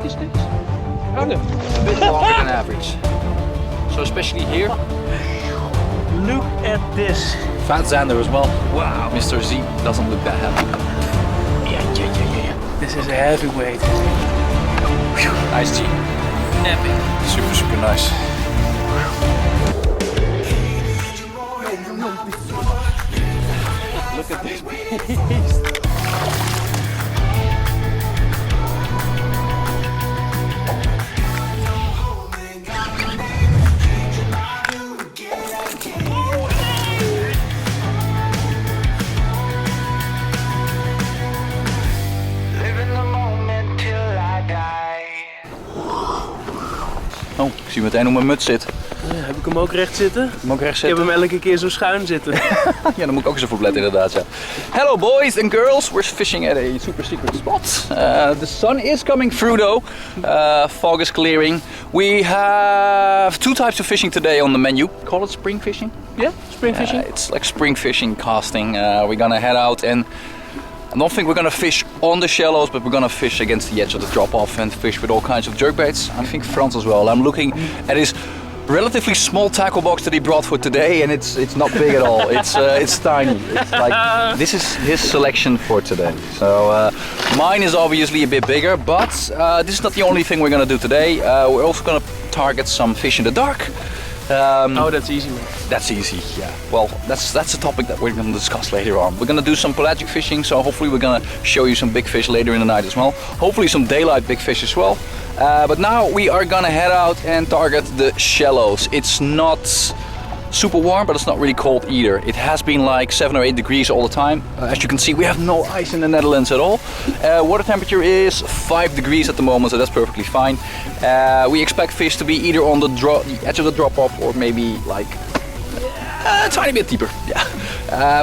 is this? Oh, no. A bit longer than average. So especially here. Look at this. Fat zander as well. Wow, Mr. Z doesn't look that happy. Yeah. This is a heavyweight. Nice G. Epic. Super nice. Look at this beast. Oh, ik zie meteen hoe mijn muts zit. Ja, heb ik hem ook recht zitten? Moet ik recht Ik zitten? heb hem elke keer zo schuin zitten. Ja, dan moet ik ook eens even opletten inderdaad. Ja. Hello boys and girls, we're fishing at a super secret spot. The sun is coming through though. Fog is clearing. We have two types of fishing today on the menu. Call it spring fishing? Yeah, spring fishing? It's like spring fishing casting. We're gonna head out and I don't think we're gonna fish on the shallows, but we're gonna fish against the edge of the drop-off and fish with all kinds of jerkbaits. I think Frans as well. I'm looking at his relatively small tackle box that he brought for today, and it's not big at all. It's tiny. It's like this is his selection for today. So mine is obviously a bit bigger, but this is not the only thing we're gonna do today. We're also gonna target some fish in the dark. Oh, that's easy, man. That's easy, yeah. Well, that's a topic that we're going to discuss later on. We're going to do some pelagic fishing, so hopefully we're going to show you some big fish later in the night as well. Hopefully some daylight big fish as well. But now we are going to head out and target the shallows. It's not super warm, but it's not really cold either. It has been like 7 or 8 degrees all the time. As you can see, we have no ice in the Netherlands at all. Water temperature is 5 degrees at the moment, so that's perfectly fine. We expect fish to be either on the edge of the drop-off or maybe like a tiny bit deeper. Yeah.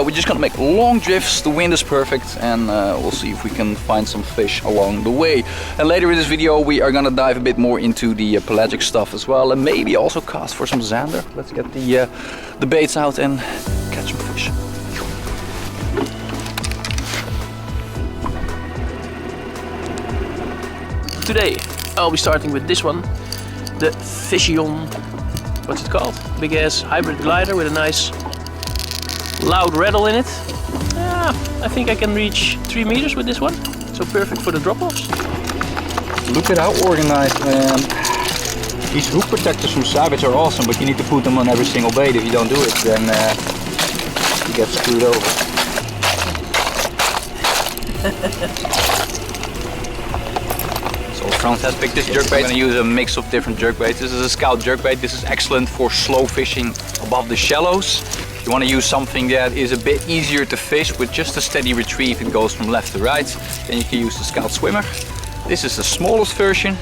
We're just gonna make long drifts. The wind is perfect, and we'll see if we can find some fish along the way. And later in this video, we are gonna dive a bit more into the pelagic stuff as well, and maybe also cast for some zander. Let's get the baits out and catch some fish. Today I'll be starting with this one, the Fishion, what's it called? Big ass hybrid glider with a nice loud rattle in it. Yeah, I think I can reach 3 meters with this one, so perfect for the drop-offs. Look at how organized, man. These hook protectors from Savage are awesome, but you need to put them on every single bait. If you don't do it, then you get screwed over. So Frans has picked this jerkbait. I'm going to use a mix of different jerkbaits. This is a Scout jerkbait. This is excellent for slow fishing above the shallows. If you want to use something that is a bit easier to fish with just a steady retrieve, it goes from left to right, then you can use the Scout Swimmer. This is the smallest version,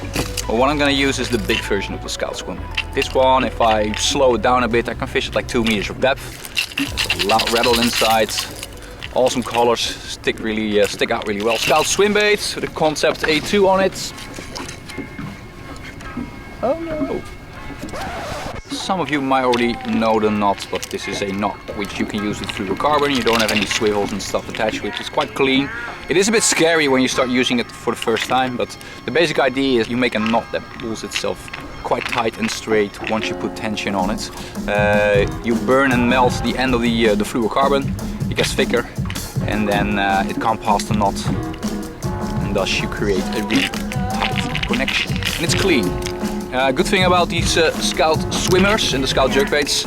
but what I'm going to use is the big version of the Scout Swimmer. This one, if I slow it down a bit, I can fish at like 2 meters of depth. There's a loud rattle inside. Awesome colors, stick out really well. Scout swim bait with a Concept A2 on it. Oh no! Some of you might already know the knot, but this is a knot which you can use with fluorocarbon. You don't have any swivels and stuff attached, which is quite clean. It is a bit scary when you start using it for the first time, but the basic idea is you make a knot that pulls itself quite tight and straight once you put tension on it. You burn and melt the end of the fluorocarbon. It gets thicker, and then it can't pass the knot, and thus you create a really tight connection. And it's clean. Good thing about these Scout Swimmers and the Scout jerkbaits,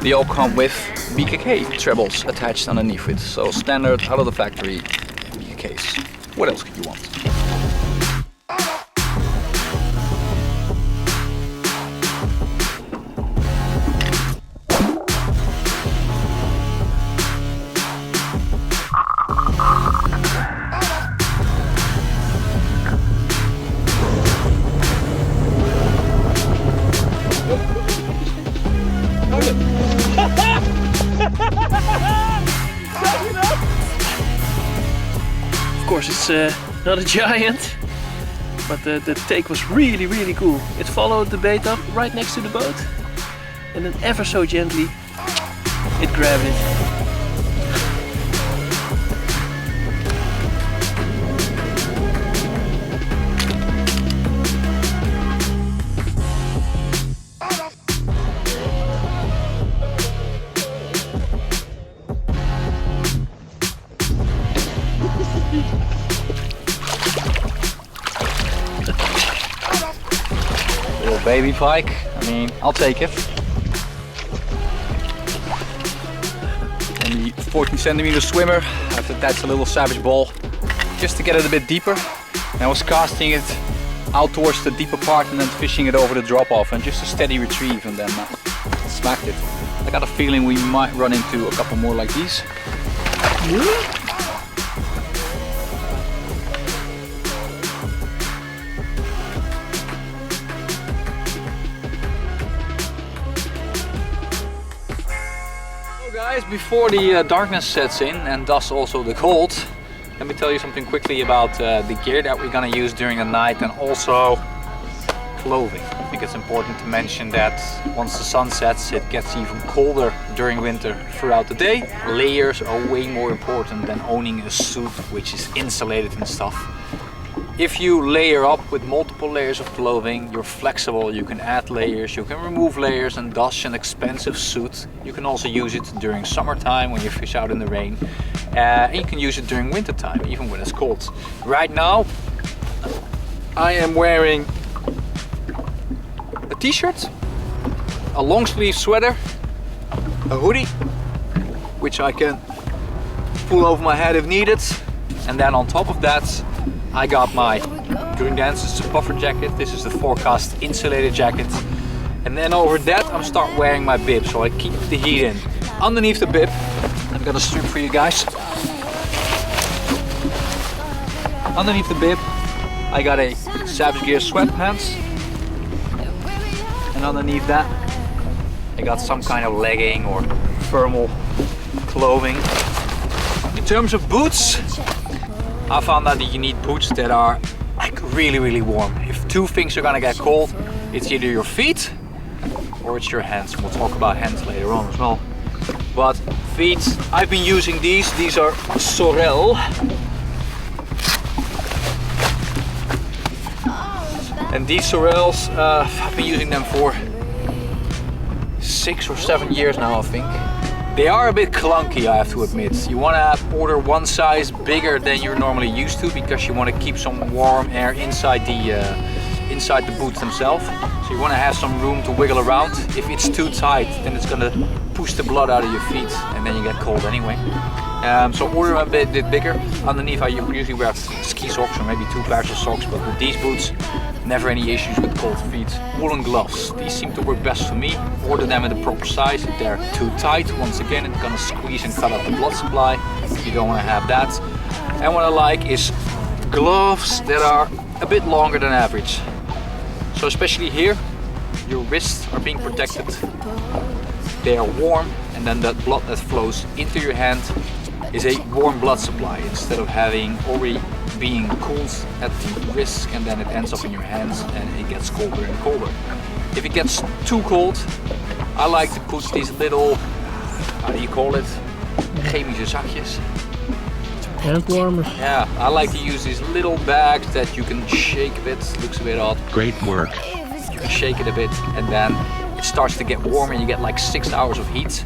they all come with PIKE trebles attached underneath it. So standard, out of the factory PIKEs. What else could you want? Of course, it's not a giant, but the take was really cool. It followed the bait up right next to the boat, and then ever so gently it grabbed it. Little baby pike, I mean, I'll take it. And the 14 centimeter swimmer, I've attached a little savage ball just to get it a bit deeper. And I was casting it out towards the deeper part and then fishing it over the drop off, and just a steady retrieve, and then smacked it. I got a feeling we might run into a couple more like these. So guys, before the darkness sets in, and thus also the cold, let me tell you something quickly about the gear that we're gonna use during the night, and also clothing. I think it's important to mention that once the sun sets, it gets even colder during winter throughout the day. Layers are way more important than owning a suit which is insulated and stuff. If you layer up with multiple layers of clothing, you're flexible, you can add layers, you can remove layers, and thus an expensive suit. You can also use it during summertime when you fish out in the rain. And you can use it during winter time, even when it's cold. Right now, I am wearing a t-shirt, a long sleeve sweater, a hoodie, which I can pull over my head if needed. And then on top of that, I got my Grundens, it's a puffer jacket. This is the forecast insulated jacket. And then over that, I'm start wearing my bib, so I keep the heat in. Underneath the bib, I've got a strip for you guys. Underneath the bib, I got a Savage Gear sweatpants. And underneath that, I got some kind of legging or thermal clothing. In terms of boots, I found out that you need boots that are like really warm. If two things are gonna get cold, it's either your feet or it's your hands. We'll talk about hands later on as well. But feet, I've been using these. These are Sorel. And these Sorels, I've been using them for 6 or 7 years now, I think. They are a bit clunky, I have to admit. You want to order one size bigger than you're normally used to, because you want to keep some warm air inside the boots themselves. So you want to have some room to wiggle around. If it's too tight, then it's going to push the blood out of your feet, and then you get cold anyway. So order a bit bigger. Underneath I usually wear ski socks or maybe 2 pairs of socks, but with these boots, never any issues with cold feet. Woolen gloves, these seem to work best for me. Order them in the proper size. If they're too tight, once again, it's gonna squeeze and cut out the blood supply. You don't want to have that. And what I like is gloves that are a bit longer than average. So especially here, your wrists are being protected. They are warm, and then that blood that flows into your hand is a warm blood supply, instead of having already being cooled at the wrist and then it ends up in your hands and it gets colder and colder. If it gets too cold, I like to put these little, how do you call it? Chemische zakjes. Hand warmers. Yeah, I like to use these little bags that you can shake a bit. Looks a bit odd. Great work. You can shake it a bit and then it starts to get warm and you get like 6 hours of heat.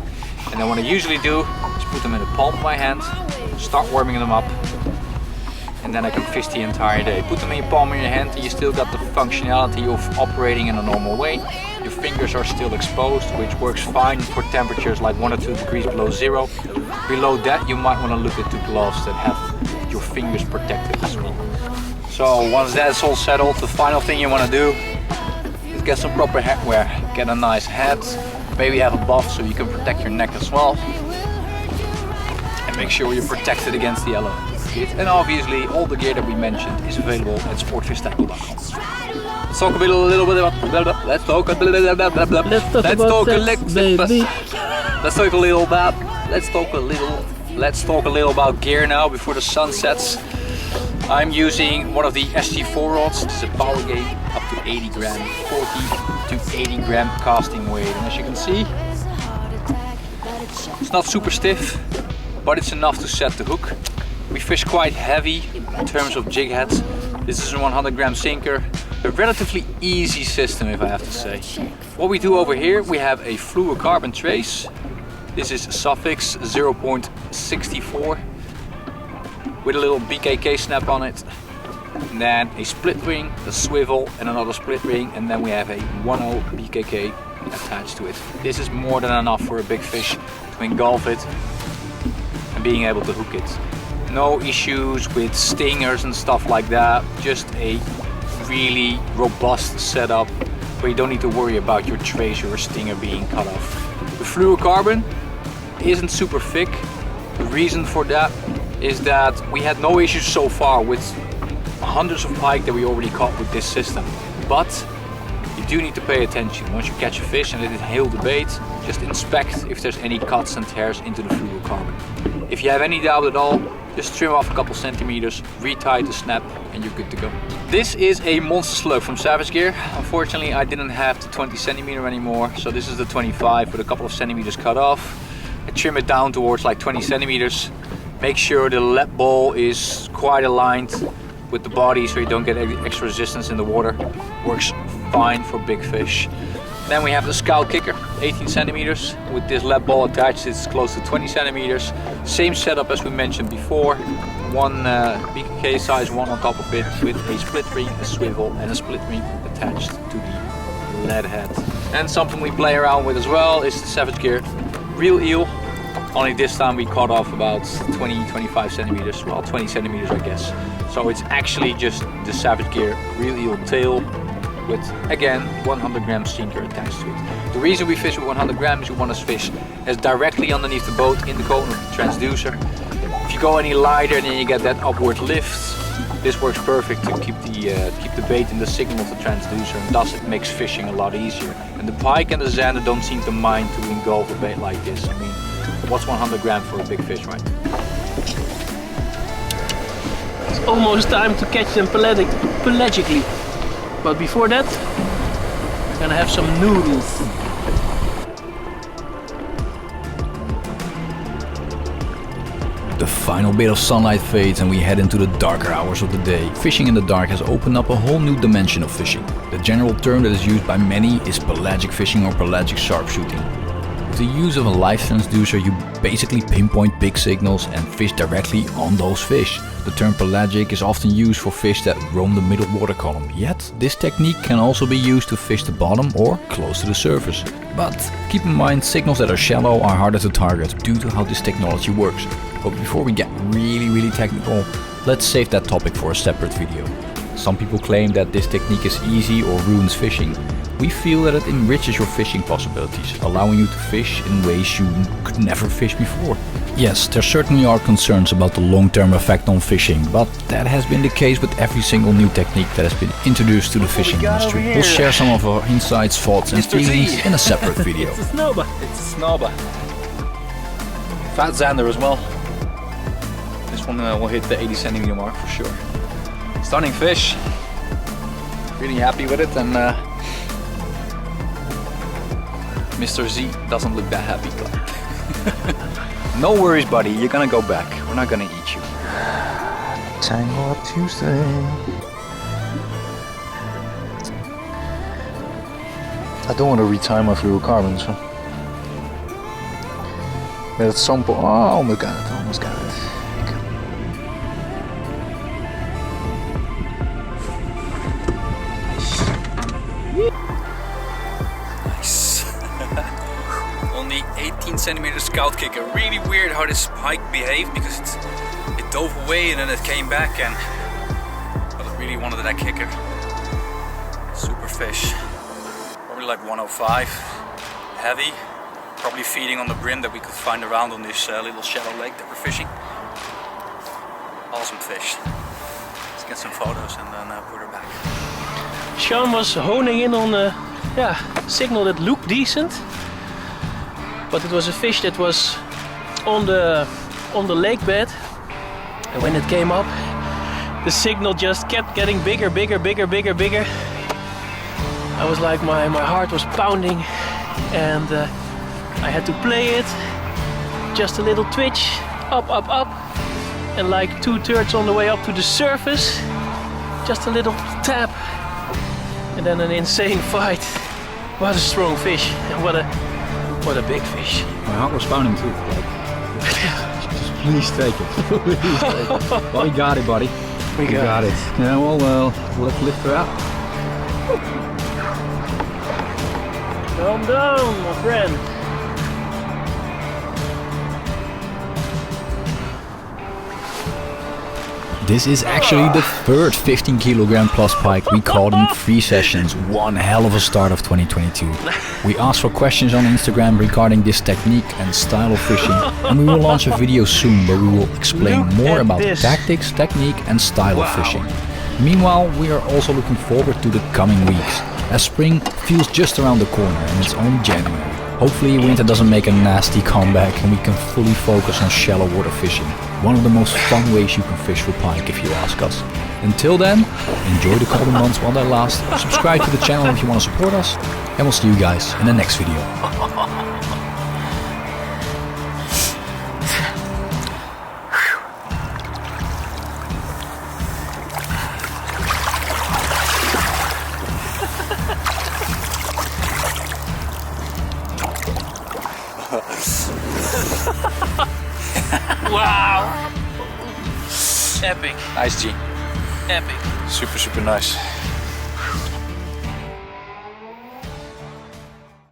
And then what I usually do is put them in the palm of my hand, start warming them up, and then I can fish the entire day. Put them in your palm of your hand and you still got the functionality of operating in a normal way. Your fingers are still exposed, which works fine for temperatures like 1 or 2 degrees below zero. Below that, you might want to look into gloves that have your fingers protected as well. So once that's all settled, the final thing you want to do is get some proper headwear. Get a nice hat, maybe have a buff so you can protect your neck as well. And make sure you're protected against the elements. And obviously all the gear that we mentioned is available at sportfishtackle.com. Let's talk a little bit about let's talk a little about gear now before the sun sets. I'm using one of the SG4 rods. This is a power game up to 80 gram, 40 to 80 gram casting weight. And as you can see, it's not super stiff, but it's enough to set the hook. We fish quite heavy in terms of jig heads. This is a 100 gram sinker. A relatively easy system, if I have to say. What we do over here, we have a fluorocarbon trace. This is Suffix 0.64. with a little PIKE snap on it. And then a split ring, a swivel and another split ring, and then we have a 1/0 PIKE attached to it. This is more than enough for a big fish to engulf it and being able to hook it. No issues with stingers and stuff like that, just a really robust setup where you don't need to worry about your tracer or stinger being cut off. The fluorocarbon isn't super thick. The reason for that is that we had no issues so far with hundreds of pike that we already caught with this system, but you do need to pay attention. Once you catch a fish and it inhale the bait, just inspect if there's any cuts and tears into the fluorocarbon. If you have any doubt at all, just trim off a couple centimeters, retie the snap, and you're good to go. This is a monster slug from Savage Gear. Unfortunately, I didn't have the 20 centimeter anymore, so this is the 25 with a couple of centimeters cut off. I trim it down towards like 20 centimeters. Make sure the lap ball is quite aligned with the body so you don't get extra resistance in the water. Works fine for big fish. Then we have the Scout Kicker, 18 centimeters. With this lap ball attached, it's close to 20 centimeters. Same setup as we mentioned before. One PIKE size one on top of it with a split ring, a swivel and a split ring attached to the lead head. And something we play around with as well is the Savage Gear Real Eel. Only this time we caught off about 20-25 centimeters, well 20 centimeters I guess. So it's actually just the Savage Gear Real Eel tail with, again, 100 gram sinker attached to it. The reason we fish with 100 grams is we want to fish as directly underneath the boat in the cone of the transducer. If you go any lighter, then you get that upward lift. This works perfect to keep the bait in the signal of the transducer, and thus it makes fishing a lot easier. And the pike and the zander don't seem to mind to engulf a bait like this. I mean, what's 100 grams for a big fish, right? It's almost time to catch them pelagically. But before that, I'm gonna have some noodles. The final bit of sunlight fades and we head into the darker hours of the day. Fishing in the dark has opened up a whole new dimension of fishing. The general term that is used by many is pelagic fishing or pelagic sharpshooting. With the use of a live transducer, you basically pinpoint big signals and fish directly on those fish. The term pelagic is often used for fish that roam the middle water column, yet this technique can also be used to fish the bottom or close to the surface. But keep in mind, signals that are shallow are harder to target due to how this technology works. But before we get really technical, let's save that topic for a separate video. Some people claim that this technique is easy or ruins fishing. We feel that it enriches your fishing possibilities, allowing you to fish in ways you could never fish before. Yes, there certainly are concerns about the long-term effect on fishing, but that has been the case with every single new technique that has been introduced to the fishing industry. We'll share some of our insights, thoughts and feelings in a separate video. It's a snowba. It's a snowba. Fat zander as well. This one will hit the 80 centimeter mark for sure. Stunning fish. Really happy with it, and Mr. Z doesn't look that happy, but no worries, buddy, you're gonna go back. We're not gonna eat you. Tangle up Tuesday. I don't want to retire my fluorocarbon, so. But at some point, oh, almost got it, almost got it. Only 18 centimeter Scout Kicker. Really weird how this pike behaved, because it dove away and then it came back, and but it really wanted that kicker. Super fish. Probably like 105. Heavy. Probably feeding on the brim that we could find around on this little shallow lake that we're fishing. Awesome fish. Let's get some photos and then put her back. Sean was honing in on a signal that looked decent, but it was a fish that was on the lake bed, and when it came up, the signal just kept getting bigger. I was like, my heart was pounding, and I had to play it. Just a little twitch, up, and like 2/3 on the way up to the surface, just a little tap, and then an insane fight. What a strong fish, and what a big fish. My heart was pounding too. Please take it. Please take it. Well, we got it, buddy. We got it. Yeah, well, let's lift her out. Calm down, my friend. This is actually the third 15 kilogram plus pike we caught in 3 sessions. One hell of a start of 2022. We asked for questions on Instagram regarding this technique and style of fishing, and we will launch a video soon where we will explain more about tactics, technique and style of fishing. Meanwhile, we are also looking forward to the coming weeks, as spring feels just around the corner and it's only January. Hopefully winter doesn't make a nasty comeback and we can fully focus on shallow water fishing. One of the most fun ways you can fish for pike if you ask us. Until then, enjoy the colder months while they last, subscribe to the channel if you want to support us, and we'll see you guys in the next video. Wow! Epic. Nice G. Epic. Super nice.